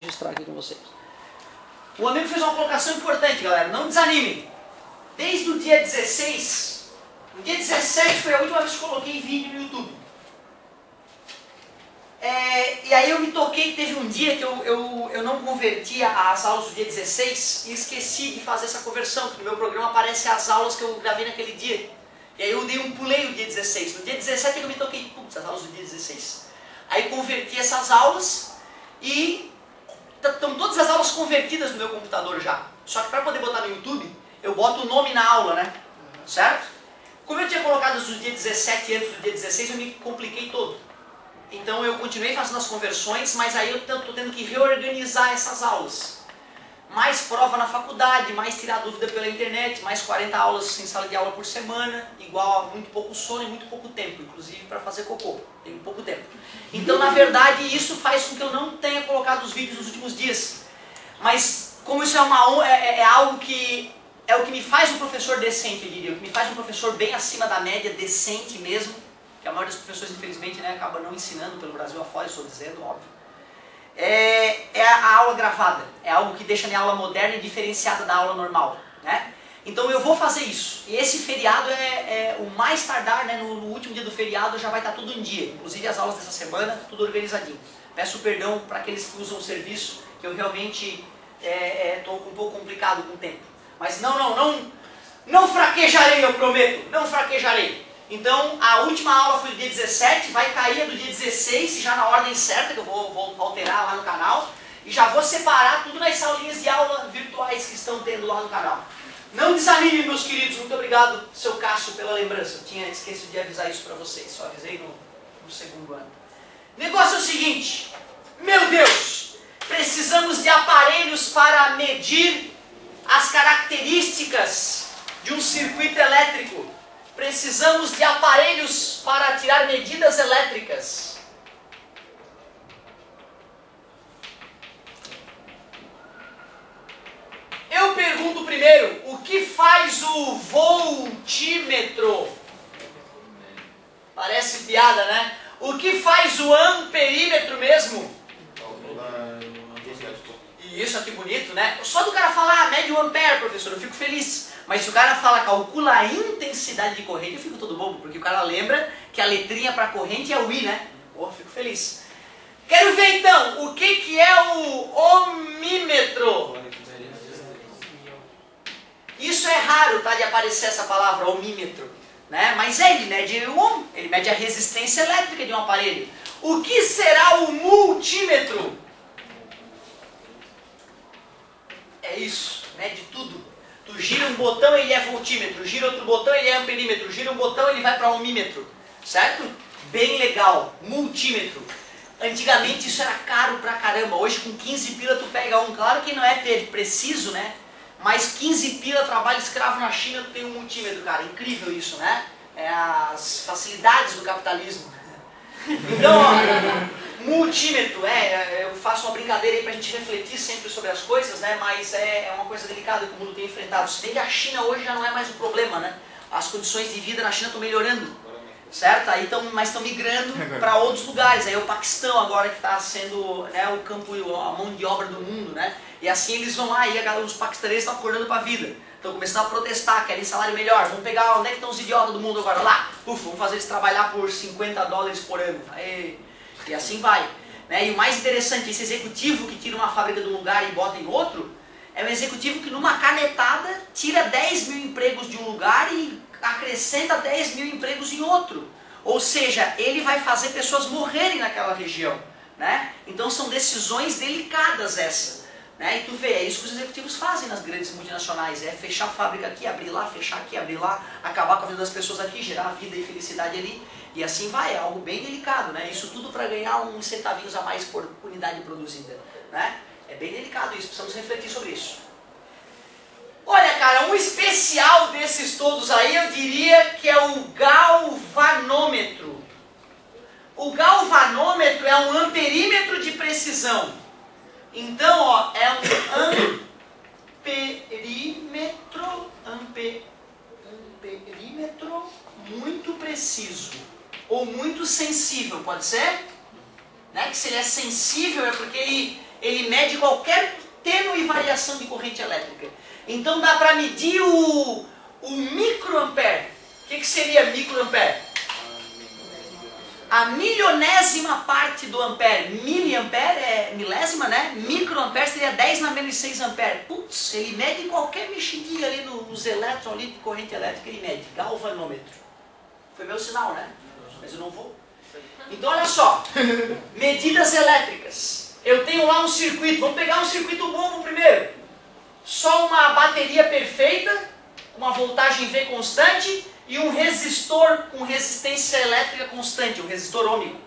registrar aqui com vocês. O amigo fez uma colocação importante, galera. Não desanimem. Desde o dia 16, no dia 17 foi a última vez que eu coloquei vídeo no YouTube. E aí eu me toquei que teve um dia que eu não convertia as aulas do dia 16 e esqueci de fazer essa conversão, porque no meu programa aparecem as aulas que eu gravei naquele dia. E aí eu dei um pulei o dia 16. No dia 17 eu me toquei, putz, as aulas do dia 16. Aí converti essas aulas e estão todas as aulas convertidas no meu computador já. Só que para poder botar no YouTube, eu boto o nome na aula, né? Certo? Como eu tinha colocado os do dia 17 antes do dia 16, eu me compliquei todo. Então eu continuei fazendo as conversões, mas aí eu estou tendo que reorganizar essas aulas. Mais prova na faculdade, mais tirar dúvida pela internet, mais 40 aulas em sala de aula por semana, igual a muito pouco sono e muito pouco tempo, inclusive para fazer cocô, tem pouco tempo. Então na verdade isso faz com que eu não tenha colocado os vídeos nos últimos dias. Mas como isso é algo que é o que me faz um professor decente, eu diria, o que me faz um professor bem acima da média, decente mesmo, que a maioria dos professores infelizmente acaba não ensinando pelo Brasil afora, estou dizendo, óbvio. É a aula gravada, é algo que deixa a minha aula moderna e diferenciada da aula normal, né? Então eu vou fazer isso, e esse feriado o mais tardar, né, no último dia do feriado já vai estar tudo em dia, inclusive as aulas dessa semana, tudo organizadinho. Peço perdão para aqueles que usam o serviço, que eu realmente estou um pouco complicado com o tempo. Mas não fraquejarei, eu prometo, não fraquejarei. Então, a última aula foi do dia 17, vai cair a do dia 16, já na ordem certa, que eu vou alterar lá no canal. E já vou separar tudo nas aulinhas de aula virtuais que estão tendo lá no canal. Não desanime, meus queridos. Muito obrigado, seu Cássio, pela lembrança. Eu tinha esquecido de avisar isso para vocês, só avisei no segundo ano. O negócio é o seguinte, meu Deus, precisamos de aparelhos para medir as características de um circuito elétrico. Precisamos de aparelhos para tirar medidas elétricas. Eu pergunto primeiro, o que faz o voltímetro? Parece piada, né? O que faz o amperímetro mesmo? Isso, que bonito, né? Só do cara falar, mede o ampere, professor, eu fico feliz. Mas se o cara fala, calcula a intensidade de corrente, eu fico todo bobo, porque o cara lembra que a letrinha para corrente é o I, né? Pô, fico feliz. Quero ver então, o que é o ohmímetro? Isso é raro, tá, de aparecer essa palavra, ohmímetro, né? Mas ele mede o ohm, ele mede a resistência elétrica de um aparelho. O que será o multímetro? É isso, mede tudo. Tu gira um botão, ele é voltímetro, gira outro botão, ele é amperímetro, gira um botão, ele vai para ohmímetro, certo? Bem legal, multímetro. Antigamente isso era caro pra caramba, hoje com 15 pila tu pega um, claro que não é preciso, né? Mas 15 pila, trabalho escravo na China, tu tem um multímetro, cara, incrível isso, né? É as facilidades do capitalismo. Então, ó, multímetro, eu faço uma brincadeira aí pra gente refletir sempre sobre as coisas, né? Mas é uma coisa delicada que o mundo tem enfrentado. Se bem que a China hoje já não é mais um problema, né? As condições de vida na China estão melhorando, certo? Aí mas estão migrando para outros lugares. Aí o Paquistão agora que está sendo, né, o campo, a mão de obra do mundo, né? E assim eles vão lá, e os paquistaneses estão acordando para a vida. Estão começando a protestar, querem salário melhor. Vamos pegar, onde é que estão os idiotas do mundo agora? Lá, vamos fazer eles trabalhar por $50 por ano. Aí, e assim vai. Né? E o mais interessante, esse executivo que tira uma fábrica de um lugar e bota em outro, é um executivo que numa canetada tira 10 mil empregos de um lugar e acrescenta 10 mil empregos em outro. Ou seja, ele vai fazer pessoas morrerem naquela região. Né? Então são decisões delicadas essas. Né? E tu vê, é isso que os executivos fazem nas grandes multinacionais, é fechar a fábrica aqui, abrir lá, fechar aqui, abrir lá, acabar com a vida das pessoas aqui, gerar vida e felicidade ali, e assim vai, é algo bem delicado, né? Isso tudo para ganhar uns centavinhos a mais por unidade produzida, né? É bem delicado isso, precisamos refletir sobre isso. Olha, cara, um especial desses todos aí, eu diria que é o galvanômetro. O galvanômetro é um amperímetro de precisão. Então, ó, é um amperímetro muito preciso, ou muito sensível, pode ser? Né? Que se ele é sensível é porque ele mede qualquer tênue variação de corrente elétrica. Então dá para medir o microampere. O que seria microampere? A milionésima parte do ampere. Miliampere é milésima, né? Microampere seria 10 na menos 6 ampere. Putz, ele mede qualquer mexidinha ali nos elétrons ali de corrente elétrica, ele mede. Galvanômetro. Foi meu sinal, né? Mas eu não vou. Então olha só. Medidas elétricas. Eu tenho lá um circuito. Vamos pegar um circuito bobo primeiro. Só uma bateria perfeita, uma voltagem V constante e um resistor com resistência elétrica constante, um resistor ômico.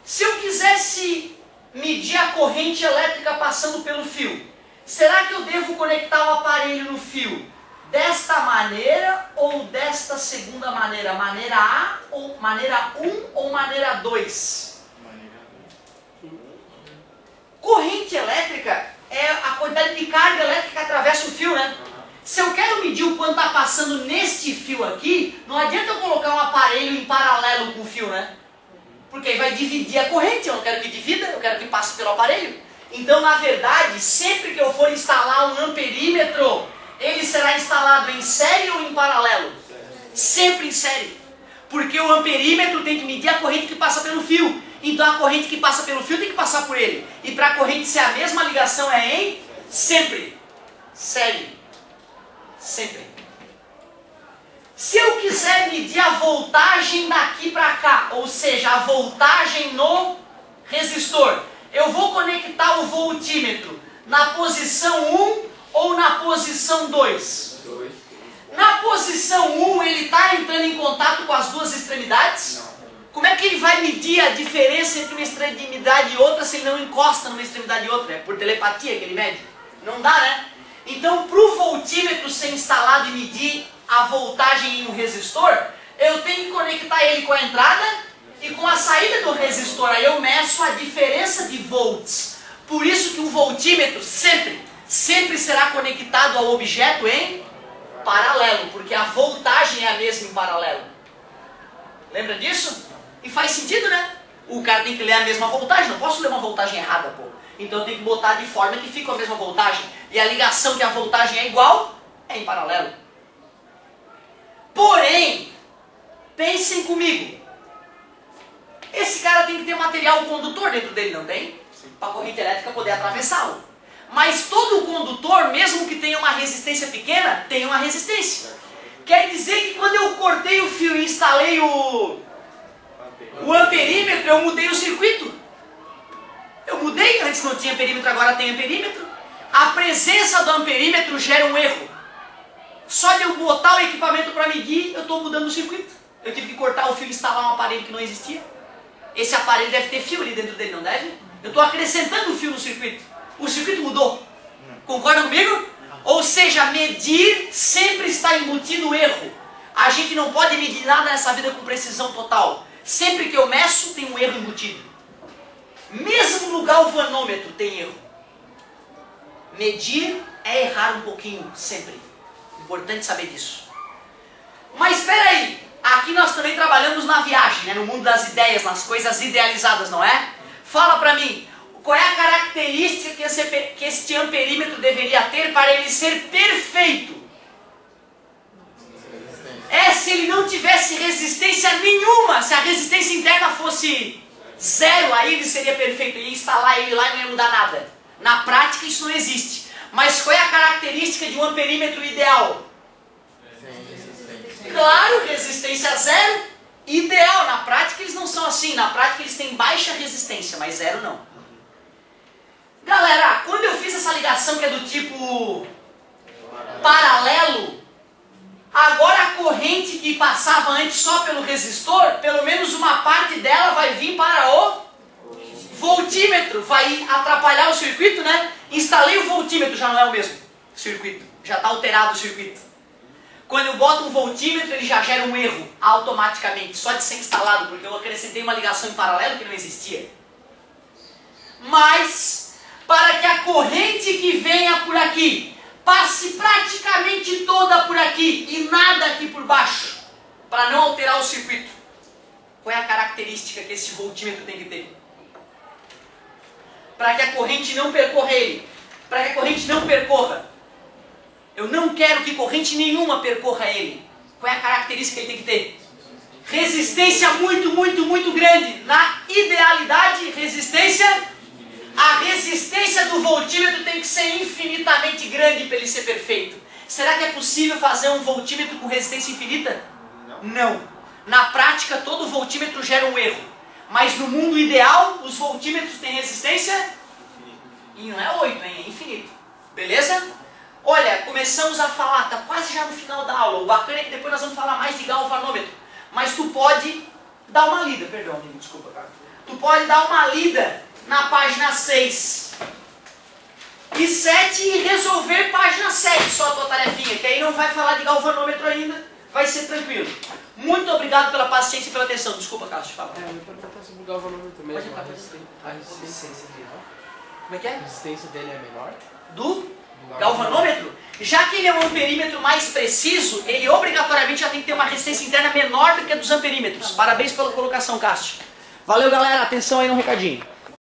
Se eu quisesse medir a corrente elétrica passando pelo fio, será que eu devo conectar o aparelho no fio desta maneira ou desta segunda maneira? Maneira A, ou maneira 1 ou maneira 2? Corrente elétrica é a quantidade de carga elétrica que atravessa o fio, né? Se eu quero medir o quanto está passando neste fio aqui, não adianta eu colocar um aparelho em paralelo com o fio, né? Porque aí vai dividir a corrente, eu não quero que divida, eu quero que passe pelo aparelho. Então, na verdade, sempre que eu for instalar um amperímetro, ele será instalado em série ou em paralelo? Sempre em série. Porque o amperímetro tem que medir a corrente que passa pelo fio. Então a corrente que passa pelo fio tem que passar por ele. E para a corrente ser a mesma ligação é em sempre. Série. Sempre. Se eu quiser medir a voltagem daqui para cá, ou seja, a voltagem no resistor, eu vou conectar o voltímetro na posição 1 ou na posição 2? Na posição 1 ele está entrando em contato com as duas extremidades? Não. Como é que ele vai medir a diferença entre uma extremidade e outra se ele não encosta numa extremidade e outra? É por telepatia que ele mede? Não dá, né? Então, para o voltímetro ser instalado e medir a voltagem em um resistor, eu tenho que conectar ele com a entrada e com a saída do resistor. Aí eu meço a diferença de volts. Por isso que o voltímetro sempre será conectado ao objeto em paralelo, porque a voltagem é a mesma em paralelo. Lembra disso? E faz sentido, né? O cara tem que ler a mesma voltagem, não posso ler uma voltagem errada, pô. Então eu tenho que botar de forma que fique a mesma voltagem. E a ligação que a voltagem é igual, é em paralelo. Porém, pensem comigo. Esse cara tem que ter material condutor dentro dele, não tem? Para a corrente elétrica poder atravessá-lo. Mas todo condutor, mesmo que tenha uma resistência pequena, tem uma resistência. Quer dizer que quando eu cortei o fio e instalei o amperímetro, eu mudei o circuito. Eu mudei, antes não tinha perímetro, agora tem amperímetro. A presença do amperímetro gera um erro. Só de eu botar o equipamento para medir, eu estou mudando o circuito. Eu tive que cortar o fio e instalar um aparelho que não existia. Esse aparelho deve ter fio ali dentro dele, não deve? Eu estou acrescentando o fio no circuito. O circuito mudou. Concorda comigo? Ou seja, medir sempre está embutido o erro. A gente não pode medir nada nessa vida com precisão total. Sempre que eu meço, tem um erro embutido. Mesmo no galvanômetro tem erro. Medir é errar um pouquinho, sempre. Importante saber disso. Mas espera aí, aqui nós também trabalhamos na viagem, né? No mundo das ideias, nas coisas idealizadas, não é? Fala pra mim, qual é a característica que este amperímetro deveria ter para ele ser perfeito? Se ele não tivesse resistência nenhuma, se a resistência interna fosse zero, aí ele seria perfeito, ia instalar ele lá e não ia mudar nada. Na prática isso não existe. Mas qual é a característica de um amperímetro ideal? Claro, resistência zero, ideal. Na prática eles não são assim, na prática eles têm baixa resistência, mas zero não. Galera, quando eu fiz essa ligação que é do tipo paralelo, agora a corrente que passava antes só pelo resistor, pelo menos uma parte dela vai vir para o voltímetro, vai atrapalhar o circuito, né? Instalei o voltímetro, já não é o mesmo circuito, já está alterado o circuito. Quando eu boto um voltímetro, ele já gera um erro automaticamente, só de ser instalado, porque eu acrescentei uma ligação em paralelo que não existia. Mas, para que a corrente que venha por aqui passe praticamente toda por aqui e nada aqui por baixo, para não alterar o circuito, qual é a característica que esse voltímetro tem que ter? para que a corrente não percorra ele. Para que a corrente não percorra. Eu não quero que corrente nenhuma percorra ele. Qual é a característica que ele tem que ter? Resistência muito grande. Na idealidade, a resistência do voltímetro tem que ser infinitamente grande para ele ser perfeito. Será que é possível fazer um voltímetro com resistência infinita? Não. Na prática, todo voltímetro gera um erro. Mas no mundo ideal, os voltímetros têm resistência? E não é 8, hein? É infinito. Beleza? Olha, começamos a falar, tá quase já no final da aula. O bacana é que depois nós vamos falar mais de galvanômetro. Mas tu pode dar uma lida, perdão, amigo, desculpa, cara. Tu pode dar uma lida na página 6 e 7 e resolver página 7 só a tua tarefinha, que aí não vai falar de galvanômetro ainda, vai ser tranquilo. Muito obrigado pela paciência e pela atenção. Desculpa, Cássio, fala. Eu ia perguntar sobre o galvanômetro mesmo. A resistência dele. Como é que é? A resistência dele é menor? Do galvanômetro? Já que ele é um amperímetro mais preciso, ele obrigatoriamente já tem que ter uma resistência interna menor do que a dos amperímetros. Parabéns pela colocação, Cássio. Valeu, galera. Atenção aí no recadinho.